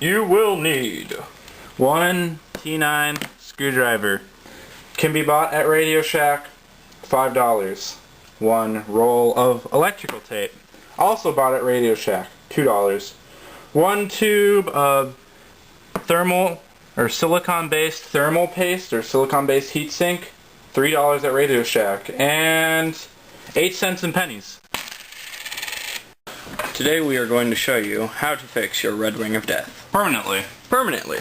You will need one T9 screwdriver. Can be bought at Radio Shack, $5. One roll of electrical tape, also bought at Radio Shack, $2. One tube of thermal or silicone-based thermal paste or silicone-based heatsink, $3 at Radio Shack, and 8 cents in pennies. Today we are going to show you how to fix your red ring of death. Permanently. Permanently.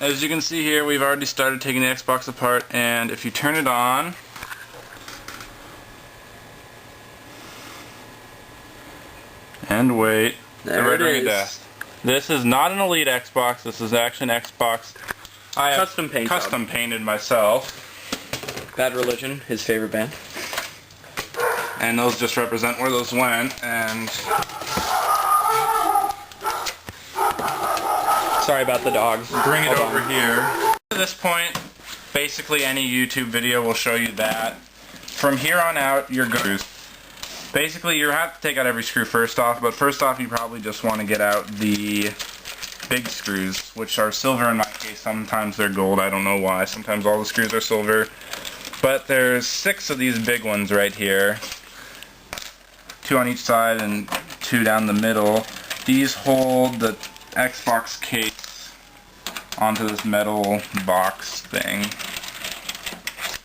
As you can see here, we've already started taking the Xbox apart, and if you turn it on, and wait, there the red it ring is. of death. This is not an Elite Xbox, this is actually an Xbox I have custom painted myself. Bad Religion, his favorite band. And those just represent where those went, and sorry about the dogs. Bring it over here. At this point, basically any YouTube video will show you that. From here on out, you're good. Basically, you have to take out every screw first off, but first off, you probably just want to get out the big screws, which are silver in my case. Sometimes they're gold, I don't know why. Sometimes all the screws are silver. But there's 6 of these big ones right here. 2 on each side and 2 down the middle. These hold the Xbox case onto this metal box thing.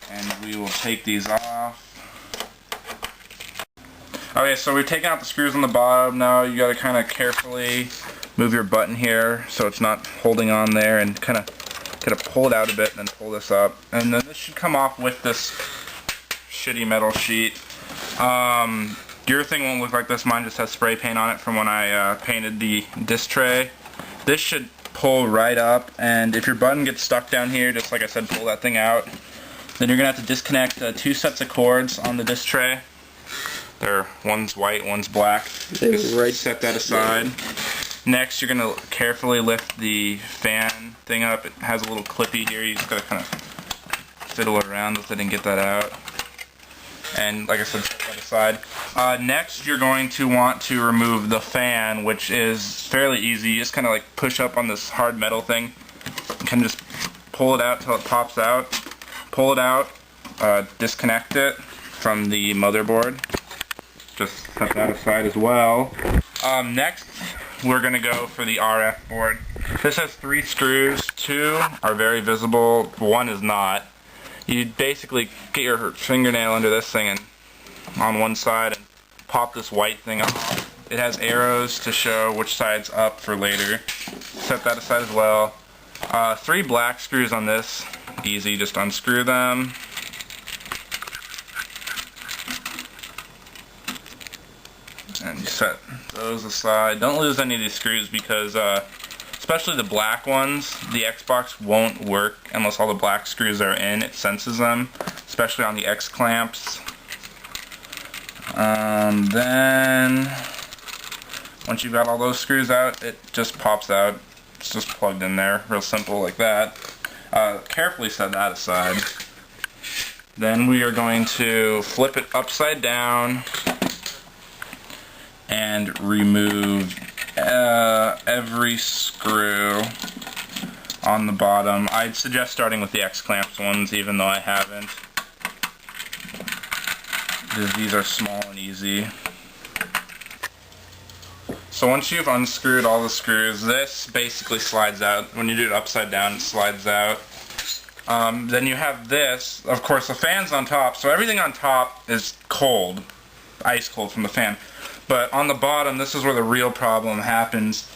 And we will take these off. Okay, so we've taken out the screws on the bottom. Now you gotta kind of carefully move your button here so it's not holding on there, and kind of pull it out a bit and then pull this up. And then this should come off with this shitty metal sheet. Your thing won't look like this. Mine just has spray paint on it from when I painted the disc tray. This should pull right up, and if your button gets stuck down here, just like I said, pull that thing out. Then you're gonna have to disconnect 2 sets of cords on the disc tray. One's white, one's black. Just right. Set that aside. Next, you're gonna carefully lift the fan thing up. It has a little clippy here. You just gotta kind of fiddle around with it and get that out. And like I said, set that aside. Next, you're going to want to remove the fan, which is fairly easy. You just kind of like push up on this hard metal thing. You can just pull it out till it pops out. Pull it out. Disconnect it from the motherboard. Just cut that aside as well. Next, we're going to go for the RF board. This has 3 screws. 2 are very visible. 1 is not. You basically get your fingernail under this thing and on one side and pop this white thing off. It has arrows to show which side's up for later. Set that aside as well. 3 black screws on this. Easy, just unscrew them. And you set those aside. Don't lose any of these screws because, especially the black ones, the Xbox won't work unless all the black screws are in. It senses them, especially on the X clamps. Then, once you've got all those screws out, it just pops out. It's just plugged in there, real simple like that. Carefully set that aside. Then we are going to flip it upside down and remove every screw on the bottom. I'd suggest starting with the X-clamps ones, even though I haven't. These are small and easy. So once you've unscrewed all the screws, this basically slides out. When you do it upside down, it slides out. Then you have this. Of course, the fan's on top, so everything on top is cold. Ice cold from the fan. But on the bottom, this is where the real problem happens.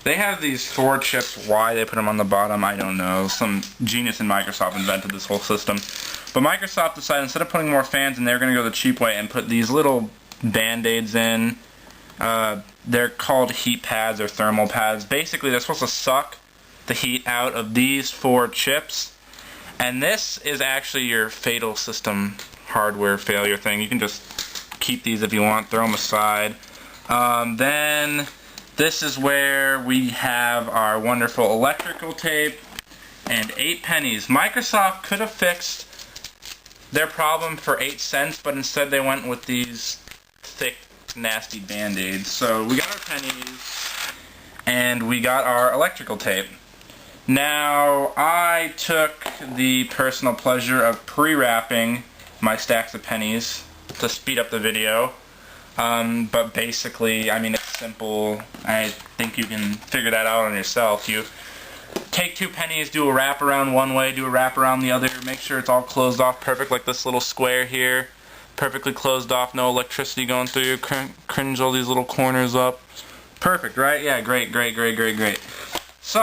They have these 4 chips. Why they put them on the bottom, I don't know. Some genius in Microsoft invented this whole system. But Microsoft decided instead of putting more fans in, they're going to go the cheap way and put these little band-aids in. They're called heat pads or thermal pads. Basically, they're supposed to suck the heat out of these 4 chips. And this is actually your fatal system hardware failure thing. You can just keep these if you want, throw them aside. Then this is where we have our wonderful electrical tape and 8 pennies. Microsoft could have fixed their problem for 8 cents, but instead they went with these thick, nasty band-aids. So we got our pennies, and we got our electrical tape. Now, I took the personal pleasure of pre-wrapping my stacks of pennies to speed up the video. But basically, I mean, it's simple. I think you can figure that out on yourself. You take 2 pennies, do a wrap around one way, do a wrap around the other, make sure it's all closed off perfect, like this little square here. Perfectly closed off, no electricity going through you, cringe all these little corners up. Perfect, right? Yeah, great. So,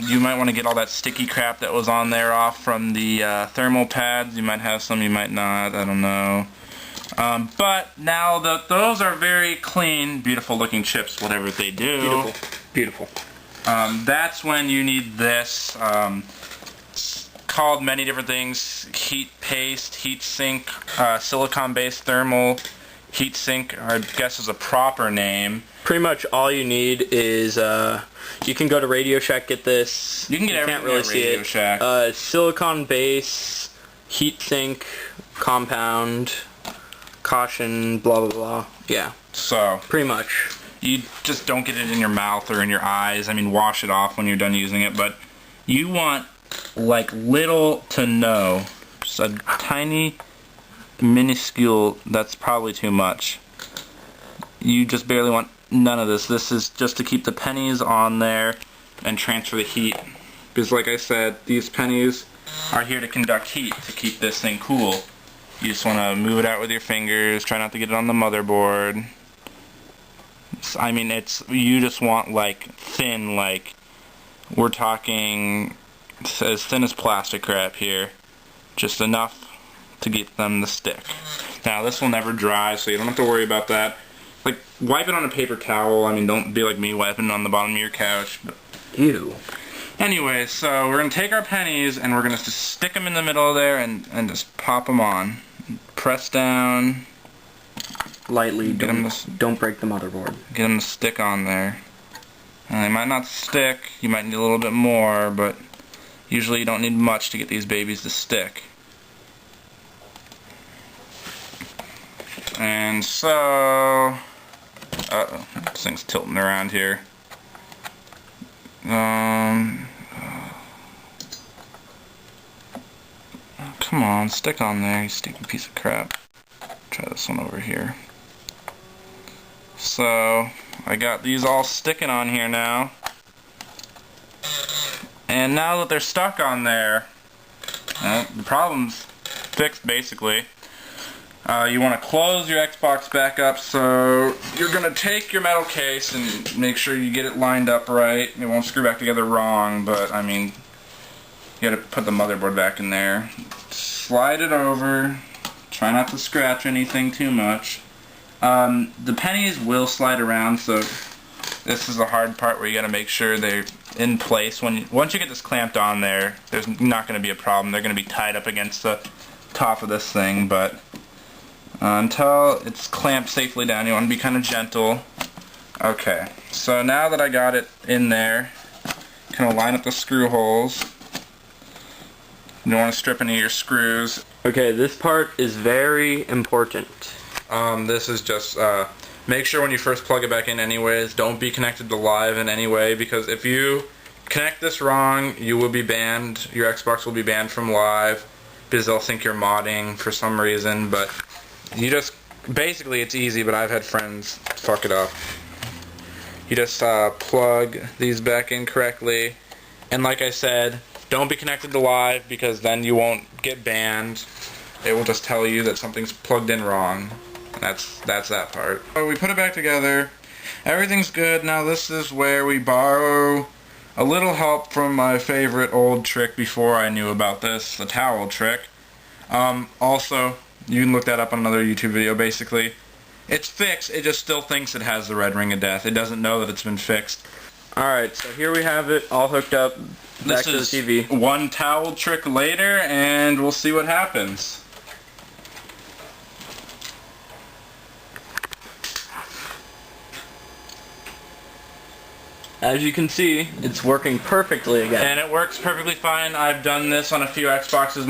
you might want to get all that sticky crap that was on there off from the thermal pads. You might have some, you might not, I don't know. But now that those are very clean, beautiful looking chips, whatever they do. Beautiful. That's when you need this. It's called many different things: heat paste, heat sink, silicone-based thermal heat sink, I guess is a proper name. Pretty much all you need is you can go to Radio Shack, get this. You can get everything can't really at Radio Shack. Silicone base, heat sink, compound, caution, blah blah blah. Yeah. So pretty much. You just don't get it in your mouth or in your eyes. I mean, wash it off when you're done using it, but you want like little to no, just a tiny, minuscule, that's probably too much. You just barely want none of this. This is just to keep the pennies on there and transfer the heat. Because like I said, these pennies are here to conduct heat, to keep this thing cool. You just want to move it out with your fingers, try not to get it on the motherboard. I mean, you just want like thin, like we're talking as thin as plastic crap here, just enough to get them to stick. Now this will never dry, so you don't have to worry about that. Like, wipe it on a paper towel. I mean, don't be like me wiping it on the bottom of your couch. But ew. Anyway, so we're gonna take our pennies and we're gonna just stick them in the middle of there and just pop them on. Press down. Lightly, don't break the motherboard. Get them to stick on there. They might not stick, you might need a little bit more, but usually you don't need much to get these babies to stick. And so, uh-oh, this thing's tilting around here. Come on, stick on there, you stupid piece of crap. Try this one over here. So, I got these all sticking on here now. And now that they're stuck on there, the problem's fixed basically. You want to close your Xbox back up, so you're going to take your metal case and make sure you get it lined up right. It won't screw back together wrong, but I mean, you got to put the motherboard back in there. Slide it over. Try not to scratch anything too much. The pennies will slide around, so this is the hard part where you got to make sure they're in place. Once you get this clamped on there, there's not going to be a problem. They're going to be tied up against the top of this thing, but until it's clamped safely down, you want to be kind of gentle. Okay, so now that I got it in there, kind of line up the screw holes. You don't want to strip any of your screws. Okay, this part is very important. This is just, make sure when you first plug it back in anyways, don't be connected to live in any way, because if you connect this wrong, you will be banned. Your Xbox will be banned from live, because they'll think you're modding for some reason, but you just, basically it's easy, but I've had friends fuck it up. You just plug these back in correctly, and like I said, don't be connected to live, because then you won't get banned. It will just tell you that something's plugged in wrong. That's that part. So we put it back together. Everything's good. Now this is where we borrow a little help from my favorite old trick before I knew about this, the towel trick. Also, you can look that up on another YouTube video. Basically, it's fixed. It just still thinks it has the red ring of death. It doesn't know that it's been fixed. Alright, so here we have it all hooked up back to the TV. One towel trick later, and we'll see what happens. As you can see, it's working perfectly again. And it works perfectly fine. I've done this on a few Xboxes